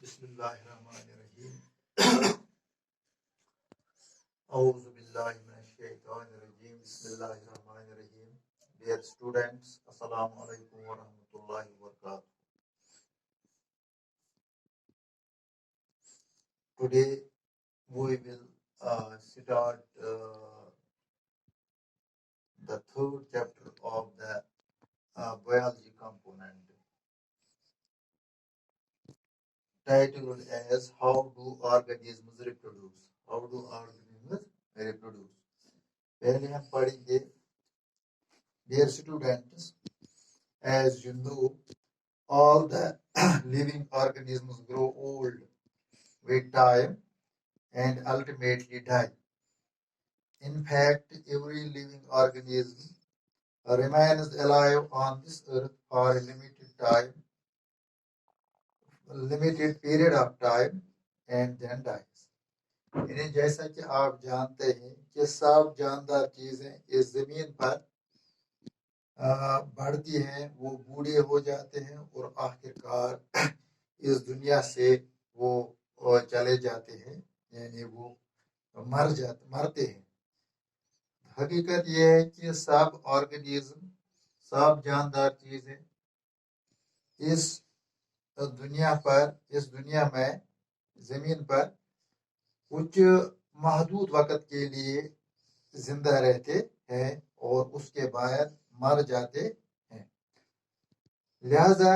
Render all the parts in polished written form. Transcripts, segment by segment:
बिस्मिल्लाहिर्रहमानिर्रहीम। औज़ु बिल्लाहि मिनश्शैतानिर्रजीम। बिस्मिल्लाहिर्रहमानिर्रहीम। Dear students, Assalamu alaikum wa rahmatullahi wa barakatuh. Today we will start the third chapter of the biology component, titled as How do organisms reproduce? How do organisms reproduce? पहले हम पढ़ेंगे, dear students, as you know, all the living organisms grow old with time and ultimately die. In fact, every living organism remains alive on this earth for a limited period of time and then dies. यानी जैसा कि आप जानते हैं कि सब जानदार चीजें इस जमीन पर बढ़ती हैं, वो बूढ़े हो जाते हैं और आखिरकार इस दुनिया से वो चले जाते हैं, यानी वो मरते हैं। हकीकत ये है कि सब ऑर्गेनिज्म, सब जानदार चीजें इस दुनिया में जमीन पर कुछ महदूद वक्त के लिए जिंदा रहते हैं और उसके बाद मर जाते हैं। लिहाजा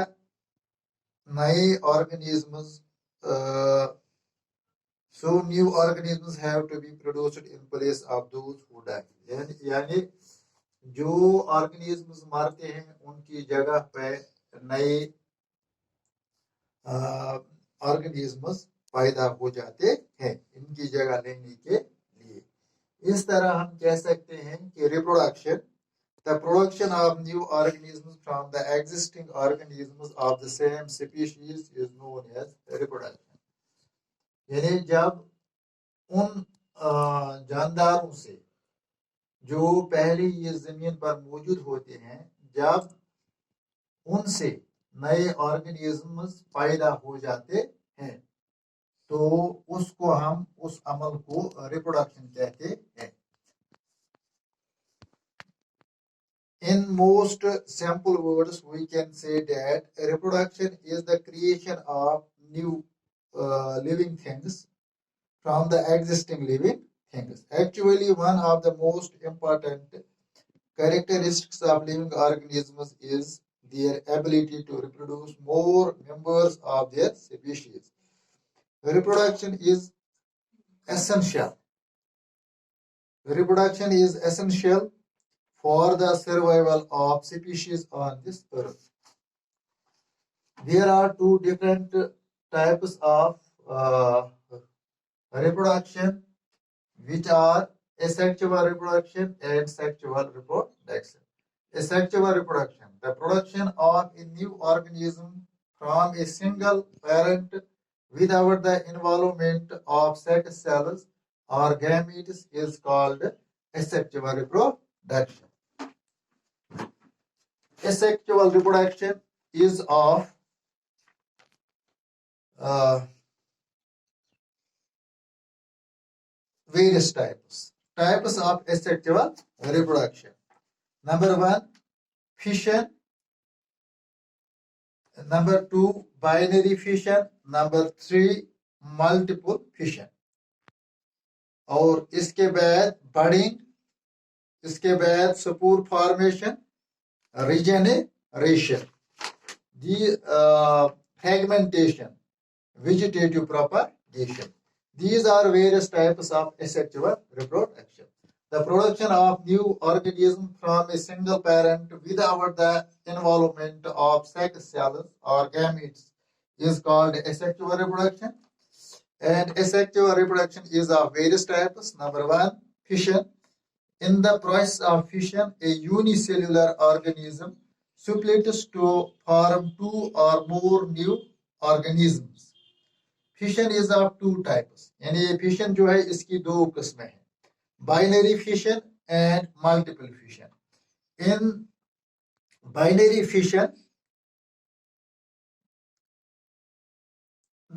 नए organisms so new organisms have to be produced in place of those who die. यानी जो ऑर्गेनिज्म्स मरते हैं उनकी जगह पे नए ऑर्गेनिज्म्स पैदा हो जाते हैं इनकी जगह लेने के लिए। इस तरह हम कह सकते हैं कि reproduction, the production of new organisms from the existing organisms of the same species is known as reproduction. यानी जब उन जानदारों से जो पहले ये जमीन पर मौजूद होते हैं, जब उनसे नए ऑर्गेनिज्म्स पैदा हो जाते हैं तो उसको हम उस अमल को रिप्रोडक्शन कहते हैं। In most simple words, we can say that reproduction is the creation of new living things from the existing living things. Actually, one of the most important characteristics of living organisms is their ability to reproduce more members of their species. Reproduction is essential. Reproduction is essential for the survival of species on this earth. There are two different types of reproduction, which are asexual reproduction and sexual reproduction. Asexual reproduction, the production of a new organism from a single parent without the involvement of sex cells or gametes, is called asexual reproduction. Asexual reproduction is of various types. Types of asexual reproduction. Number 1, fission. Number 2, binary fission. Number 3, multiple fission. और इसके बाद budding, इसके बाद spore formation, regeneration, the fragmentation, vegetative propagation. These are various types of asexual reproduction. The production of new organism from a single parent without the involvement of sex cells or gametes is called asexual reproduction. And asexual reproduction is of various types. Number 1, fission. In the process of fission, a unicellular organism splits to form two or more new organisms. Fission is of two types. यानी fission जो है इसकी दो किस्में हैं, binary fission and multiple fission. In binary fission,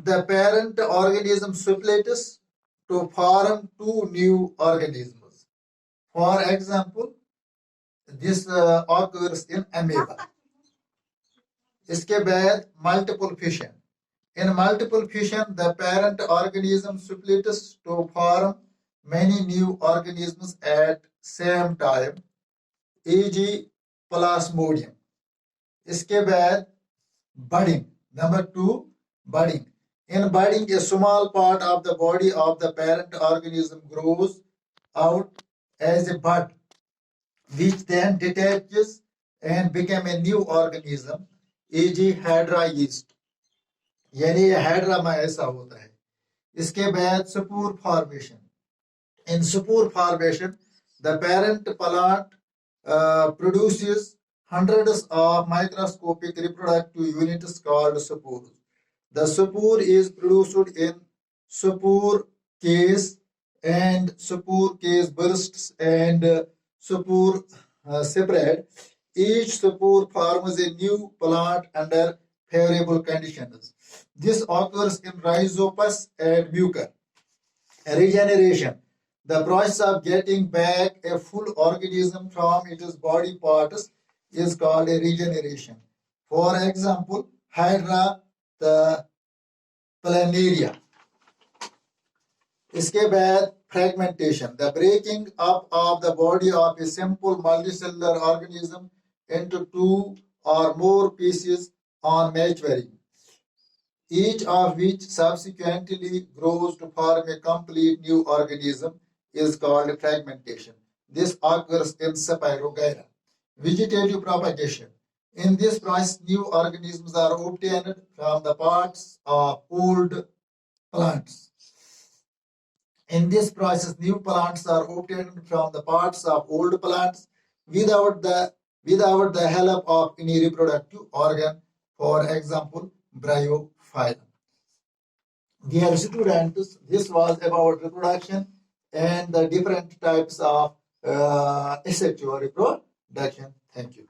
the parent organism splits to form two new organisms. For example, this occurs in amoeba. इसके बाद multiple fission. In multiple fission, the parent organism splits to form many new organisms at same time, e.g. Plasmodium. इसके बाद budding. Number 2, budding. In budding, a small part of the body of the parent organism grows out as a bud, which then detaches and becomes a new organism, e.g. Hydra yeast. यानी ये hydra में ऐसा होता है. इसके बाद spore formation. In spore formation, the parent plant produces hundreds of microscopic reproductive units called spores. The spore is produced in spore case, and spore case bursts and spore spread. Each spore forms a new plant under favorable conditions. This occurs in Rhizopus and Mucor. Regeneration. The process of getting back a full organism from its body parts is called a regeneration. For example, Hydra, the planaria. इसके बाद fragmentation, the breaking up of the body of a simple multicellular organism into two or more pieces on maturing, each of which subsequently grows to form a complete new organism, is called fragmentation. This occurs in Spirogyra. Vegetative propagation. In this process, new organisms are obtained from the parts of old plants. In this process, new plants are obtained from the parts of old plants without the help of any reproductive organ, for example, bryophyllum. Dear students, this was about reproduction and the different types of asexual reproduction. Thank you.